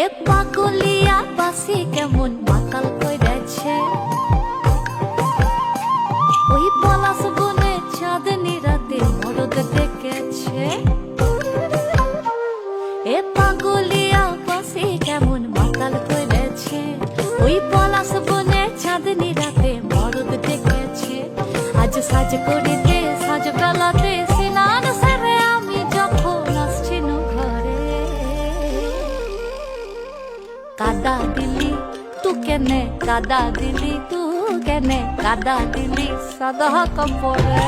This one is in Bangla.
এ পাগলিয়া বাসি কেমন মাতাল কইরাছে, ওই পলাশ বনে চাঁদনি রাতে মরদ ডেকেছে। এ পাগলিয়া বাসি কেমন মাতাল কইরাছে, ওই পলাশ বনে চাঁদনি রাতে মরদ ডেকেছে। আজ সাজ করিতে সাজ বেলাতে স্নান সেরে আমি যখন আসছি ঘরে, কাদা দিলি তু কেনে, কাদা দিলি তু কেনে, কাদা দিলি সাদা কাপড়ে।